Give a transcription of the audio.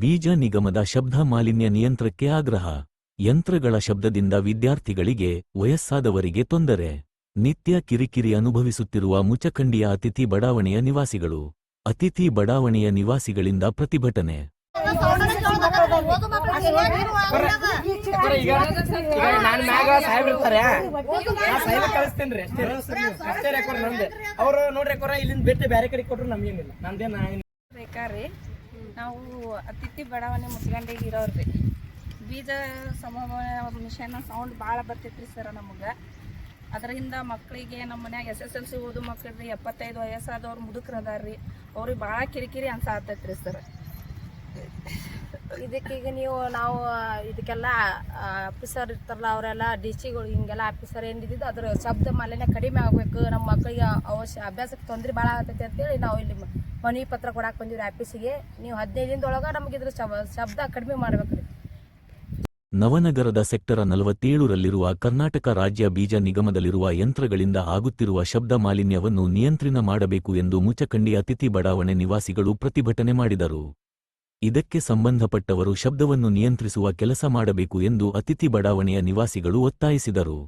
ಬೀಜ ನಿಗಮದ ಶಬ್ದ ಮಾಲಿನ್ಯ ನಿಯಂತ್ರಕ್ಕೆ ಆಗ್ರಹ. ಯಂತ್ರಗಳ ಶಬ್ದದಿಂದ ವಿದ್ಯಾರ್ಥಿಗಳಿಗೆ, ವಯಸ್ಸಾದವರಿಗೆ ತೊಂದರೆ. ನಿತ್ಯ ಕಿರಿಕಿರಿ ಅನುಭವಿಸುತ್ತಿರುವ ಮುಚಖಂಡಿಯ ಅತಿಥಿ ಬಡಾವಣೆಯ ನಿವಾಸಿಗಳು. ಅತಿಥಿ ಬಡಾವಣೆಯ ನಿವಾಸಿಗಳಿಂದ ಪ್ರತಿಭಟನೆ. ಅವರು ನೋಡ್ರಿ ಇಲ್ಲಿಂದ ಬಿಟ್ಟು ಬೇರೆ ಕಡೆ ಕೊಟ್ರು ನಮ್ಗೇನಿಲ್ಲ. ಬೇಕಾರಿ ನಾವು ಅತಿಥಿ ಬಡಾವಣೆ ಮುಚ್ಗಂಡಿಗೆ ಇರೋರ್ರಿ. ಬೀಜ ಸಮೂಹ ಮಿಷನ್ ಸೌಂಡ್ ಭಾಳ ಬರ್ತೈತ್ರಿ ಸರ್ ನಮಗೆ. ಅದರಿಂದ ಮಕ್ಕಳಿಗೆ ನಮ್ಮ ಮನ್ಯಾಗ SSLC ಓದು ಮಕ್ಕಳ್ರಿ 75 ವಯಸ್ಸಾದವ್ರು ಮುದುಕ್ರು ಅದಾರ್ರಿ. ಅವ್ರಿಗೆ ಭಾಳ ಕಿರಿಕಿರಿ ಅನ್ಸಾತೈತ್ರಿ ಸರ್. ಇದಕ್ಕೀಗ ನಾವು ಇದಕ್ಕೆಲ್ಲ ಆಫೀಸರ್ ಇರ್ತಾರಲ್ಲ ಅವರೆಲ್ಲ DCಗಳು ಹಿಂಗೆಲ್ಲ ಆಫೀಸರ್ ಏನಿದ್ದು ಅದ್ರ ಶಬ್ದ ಮಾಲಿನ್ಯ ಕಡಿಮೆ ಆಗಬೇಕು, ನಮ್ಮ ಮಕ್ಕಳಿಗೆ ಅಭ್ಯಾಸಕ್ಕೆ ತೊಂದರೆ ಭಾಳ ಆಗ್ತೈತೆ ಅಂತೇಳಿ ನಾವು ಇಲ್ಲಿ ಮನವಿ ಪತ್ರ ಕೊಡಕ್ಕೆ ಬಂದಿವ್ರಿ ಆಫೀಸಿಗೆ. ನೀವು 15 ದಿನದೊಳಗೆ ನಮಗೆ ಇದ್ರ ಶಬ್ದ ಕಡಿಮೆ ಮಾಡ್ಬೇಕ್ರಿ. ನವನಗರದ ಸೆಕ್ಟರ್ 47ರಲ್ಲಿರುವ ಕರ್ನಾಟಕ ರಾಜ್ಯ ಬೀಜ ನಿಗಮದಲ್ಲಿರುವ ಯಂತ್ರಗಳಿಂದ ಆಗುತ್ತಿರುವ ಶಬ್ದ ಮಾಲಿನ್ಯವನ್ನು ನಿಯಂತ್ರಣ ಮಾಡಬೇಕು ಎಂದು ಮುಚಖಂಡಿ ಅತಿಥಿ ಬಡಾವಣೆ ನಿವಾಸಿಗಳು ಪ್ರತಿಭಟನೆ ಮಾಡಿದರು. ಇದಕ್ಕೆ ಸಂಬಂಧಪಟ್ಟವರು ಶಬ್ದವನ್ನು ನಿಯಂತ್ರಿಸುವ ಕೆಲಸ ಮಾಡಬೇಕು ಎಂದು ಅತಿಥಿ ಬಡಾವಣೆಯ ನಿವಾಸಿಗಳು ಒತ್ತಾಯಿಸಿದರು.